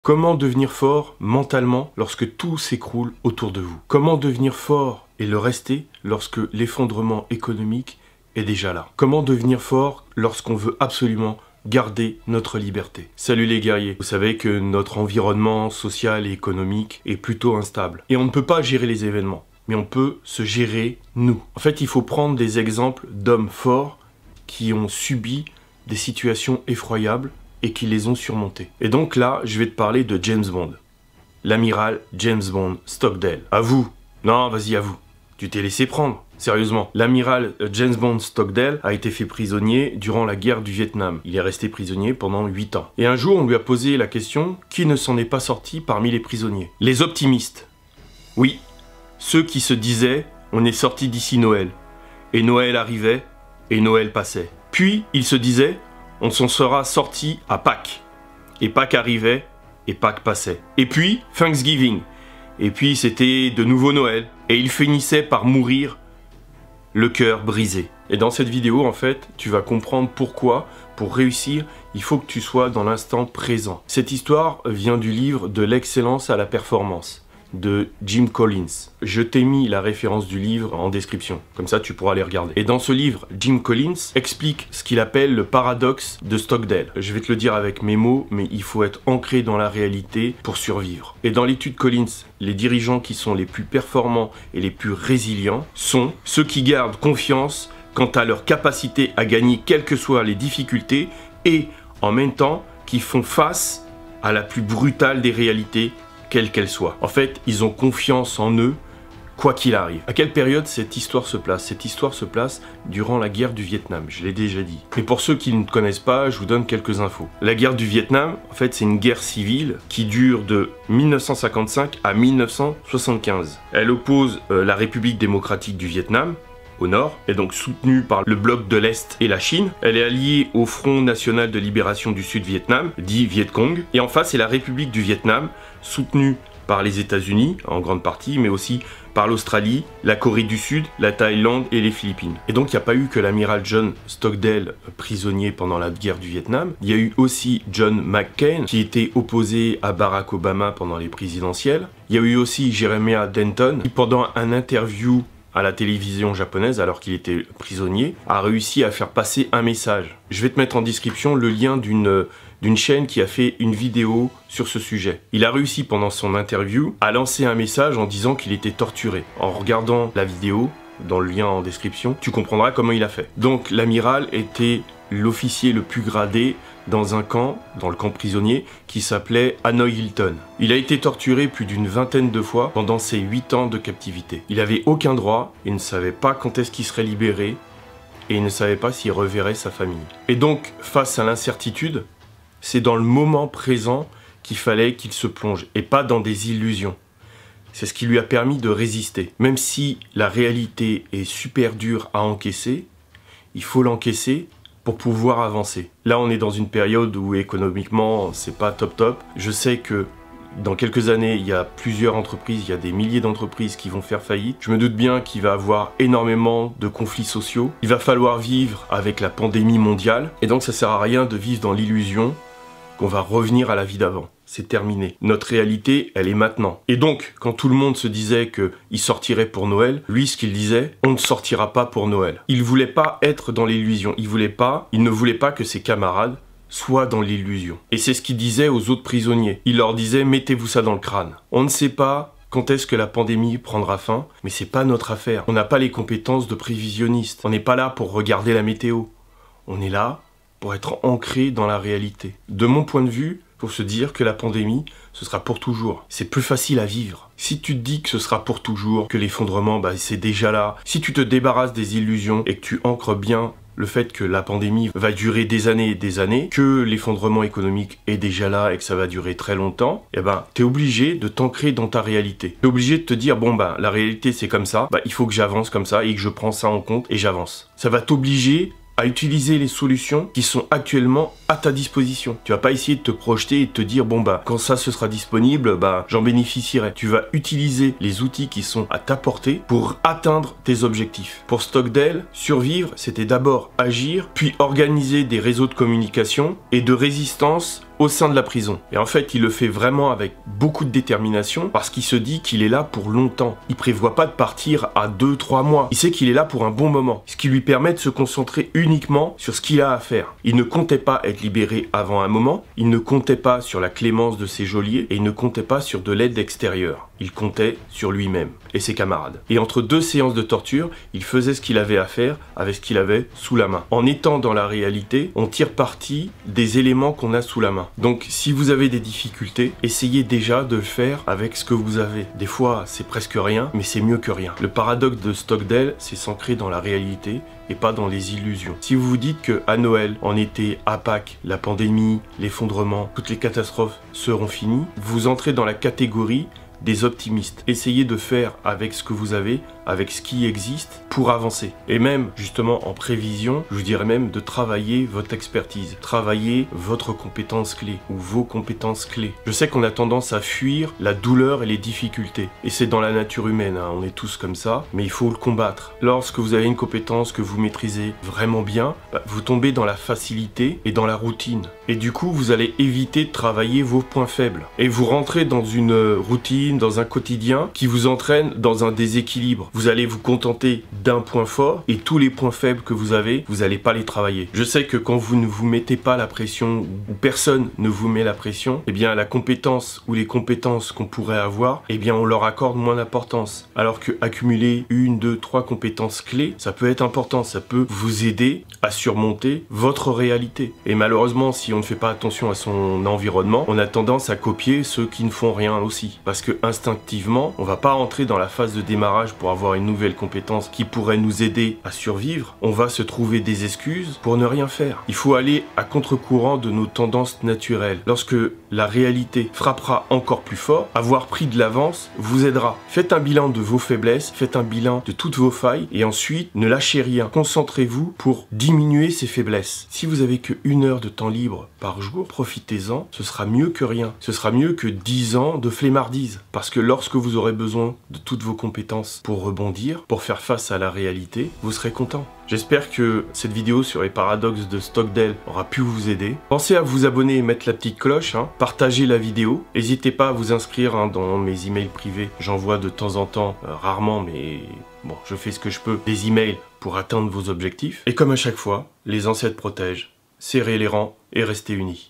Comment devenir fort mentalement lorsque tout s'écroule autour de vous? Comment devenir fort et le rester lorsque l'effondrement économique est déjà là? Comment devenir fort lorsqu'on veut absolument garder notre liberté? Salut les guerriers, vous savez que notre environnement social et économique est plutôt instable. Et on ne peut pas gérer les événements, mais on peut se gérer nous. En fait, il faut prendre des exemples d'hommes forts qui ont subi des situations effroyables et qui les ont surmontés. Et donc là, je vais te parler de James Bond. L'amiral James Bond Stockdale. À vous. Non, vas-y, à vous. Tu t'es laissé prendre. Sérieusement. L'amiral James Bond Stockdale a été fait prisonnier durant la guerre du Vietnam. Il est resté prisonnier pendant 8 ans. Et un jour, on lui a posé la question, qui ne s'en est pas sorti parmi les prisonniers? Les optimistes. Oui, ceux qui se disaient, on est sorti d'ici Noël. Et Noël arrivait, et Noël passait. Puis, ils se disaient, on s'en sera sorti à Pâques. Et Pâques arrivait, et Pâques passait. Et puis, Thanksgiving. Et puis, c'était de nouveau Noël. Et il finissait par mourir, le cœur brisé. Et dans cette vidéo, en fait, tu vas comprendre pourquoi, pour réussir, il faut que tu sois dans l'instant présent. Cette histoire vient du livre De l'excellence à la performance, de Jim Collins. Je t'ai mis la référence du livre en description, comme ça tu pourras les regarder. Et dans ce livre, Jim Collins explique ce qu'il appelle le paradoxe de Stockdale. Je vais te le dire avec mes mots, mais il faut être ancré dans la réalité pour survivre. Et dans l'étude Collins, les dirigeants qui sont les plus performants et les plus résilients sont ceux qui gardent confiance quant à leur capacité à gagner quelles que soient les difficultés et en même temps qui font face à la plus brutale des réalités, quelle qu'elle soit. En fait, ils ont confiance en eux, quoi qu'il arrive. À quelle période cette histoire se place? Cette histoire se place durant la guerre du Vietnam, je l'ai déjà dit. Mais pour ceux qui ne connaissent pas, je vous donne quelques infos. La guerre du Vietnam, en fait, c'est une guerre civile qui dure de 1955 à 1975. Elle oppose la République démocratique du Vietnam, au nord, est donc soutenue par le bloc de l'Est et la Chine. Elle est alliée au Front National de Libération du Sud-Vietnam, dit Viet Cong. Et en face, c'est la République du Vietnam, soutenue par les États-Unis, en grande partie, mais aussi par l'Australie, la Corée du Sud, la Thaïlande et les Philippines. Et donc, il n'y a pas eu que l'amiral John Stockdale prisonnier pendant la guerre du Vietnam. Il y a eu aussi John McCain, qui était opposé à Barack Obama pendant les présidentielles. Il y a eu aussi Jeremiah Denton, qui pendant un interview à la télévision japonaise, alors qu'il était prisonnier, a réussi à faire passer un message. Je vais te mettre en description le lien d'une chaîne qui a fait une vidéo sur ce sujet. Il a réussi pendant son interview à lancer un message en disant qu'il était torturé. En regardant la vidéo, dans le lien en description, tu comprendras comment il a fait. Donc l'amiral était l'officier le plus gradé dans un camp, dans le camp prisonnier, qui s'appelait Hanoi Hilton. Il a été torturé plus d'une vingtaine de fois pendant ses 8 ans de captivité. Il n'avait aucun droit, il ne savait pas quand est-ce qu'il serait libéré, et il ne savait pas s'il reverrait sa famille. Et donc, face à l'incertitude, c'est dans le moment présent qu'il fallait qu'il se plonge, et pas dans des illusions. C'est ce qui lui a permis de résister. Même si la réalité est super dure à encaisser, il faut l'encaisser pour pouvoir avancer. Là, on est dans une période où économiquement, c'est pas top. Je sais que dans quelques années, il y a plusieurs entreprises, il y a des milliers d'entreprises qui vont faire faillite. Je me doute bien qu'il va y avoir énormément de conflits sociaux. Il va falloir vivre avec la pandémie mondiale. Et donc, ça sert à rien de vivre dans l'illusion qu'on va revenir à la vie d'avant. C'est terminé. Notre réalité, elle est maintenant. Et donc, quand tout le monde se disait qu'il sortirait pour Noël, lui, ce qu'il disait, on ne sortira pas pour Noël. Il voulait pas être dans l'illusion. Il ne voulait pas que ses camarades soient dans l'illusion. Et c'est ce qu'il disait aux autres prisonniers. Il leur disait, mettez-vous ça dans le crâne. On ne sait pas quand est-ce que la pandémie prendra fin, mais c'est pas notre affaire. On n'a pas les compétences de prévisionniste. On n'est pas là pour regarder la météo. On est là pour être ancré dans la réalité. De mon point de vue, pour se dire que la pandémie, ce sera pour toujours. C'est plus facile à vivre. Si tu te dis que ce sera pour toujours, que l'effondrement, c'est déjà là, si tu te débarrasses des illusions et que tu ancres bien le fait que la pandémie va durer des années et des années, que l'effondrement économique est déjà là et que ça va durer très longtemps, t'es obligé de t'ancrer dans ta réalité. T'es obligé de te dire, la réalité c'est comme ça, il faut que j'avance comme ça et que je prends ça en compte et j'avance. Ça va t'obliger à utiliser les solutions qui sont actuellement à ta disposition. Tu vas pas essayer de te projeter et de te dire quand ça ce sera disponible, j'en bénéficierai. Tu vas utiliser les outils qui sont à ta portée pour atteindre tes objectifs. Pour Stockdale, survivre, c'était d'abord agir, puis organiser des réseaux de communication et de résistance au sein de la prison. Et en fait, il le fait vraiment avec beaucoup de détermination parce qu'il se dit qu'il est là pour longtemps. Il prévoit pas de partir à 2-3 mois. Il sait qu'il est là pour un bon moment, ce qui lui permet de se concentrer uniquement sur ce qu'il a à faire. Il ne comptait pas être libéré avant un moment, il ne comptait pas sur la clémence de ses geôliers et il ne comptait pas sur de l'aide extérieure. Il comptait sur lui-même et ses camarades. Et entre 2 séances de torture, il faisait ce qu'il avait à faire avec ce qu'il avait sous la main. En étant dans la réalité, on tire parti des éléments qu'on a sous la main. Donc si vous avez des difficultés, essayez déjà de le faire avec ce que vous avez. Des fois, c'est presque rien, mais c'est mieux que rien. Le paradoxe de Stockdale, c'est s'ancrer dans la réalité et pas dans les illusions. Si vous vous dites que à Noël, en été, à Pâques, la pandémie, l'effondrement, toutes les catastrophes seront finies, vous entrez dans la catégorie des optimistes. Essayez de faire avec ce que vous avez, avec ce qui existe pour avancer. Et même, justement, en prévision, je vous dirais même de travailler votre expertise, travailler votre compétence clé ou vos compétences clés. Je sais qu'on a tendance à fuir la douleur et les difficultés. Et c'est dans la nature humaine, hein, on est tous comme ça, mais il faut le combattre. Lorsque vous avez une compétence que vous maîtrisez vraiment bien, vous tombez dans la facilité et dans la routine. Et du coup, vous allez éviter de travailler vos points faibles. Et vous rentrez dans une routine, dans un quotidien qui vous entraîne dans un déséquilibre. Vous allez vous contenter d'un point fort et tous les points faibles que vous avez, vous n'allez pas les travailler. Je sais que quand vous ne vous mettez pas la pression ou personne ne vous met la pression, eh bien la compétence ou les compétences qu'on pourrait avoir, eh bien on leur accorde moins d'importance. Alors que accumuler 1, 2, 3 compétences clés, ça peut être important, ça peut vous aider à surmonter votre réalité. Et malheureusement, si on ne fait pas attention à son environnement, on a tendance à copier ceux qui ne font rien aussi. Parce que instinctivement, on va pas rentrer dans la phase de démarrage pour avoir une nouvelle compétence qui pourrait nous aider à survivre. On va se trouver des excuses pour ne rien faire. Il faut aller à contre-courant de nos tendances naturelles. Lorsque la réalité frappera encore plus fort, avoir pris de l'avance vous aidera. Faites un bilan de vos faiblesses, faites un bilan de toutes vos failles et ensuite ne lâchez rien. Concentrez-vous pour diminuer ces faiblesses. Si vous avez que 1 heure de temps libre par jour, profitez-en, ce sera mieux que rien. Ce sera mieux que 10 ans de flemmardise. Parce que lorsque vous aurez besoin de toutes vos compétences pour rebondir, pour faire face à la réalité, vous serez content. J'espère que cette vidéo sur les paradoxes de Stockdale aura pu vous aider. Pensez à vous abonner et mettre la petite cloche, partagez la vidéo. N'hésitez pas à vous inscrire dans mes emails privés. J'envoie de temps en temps, rarement, mais bon, je fais ce que je peux, des emails pour atteindre vos objectifs. Et comme à chaque fois, les ancêtres protègent, serrez les rangs et restez unis.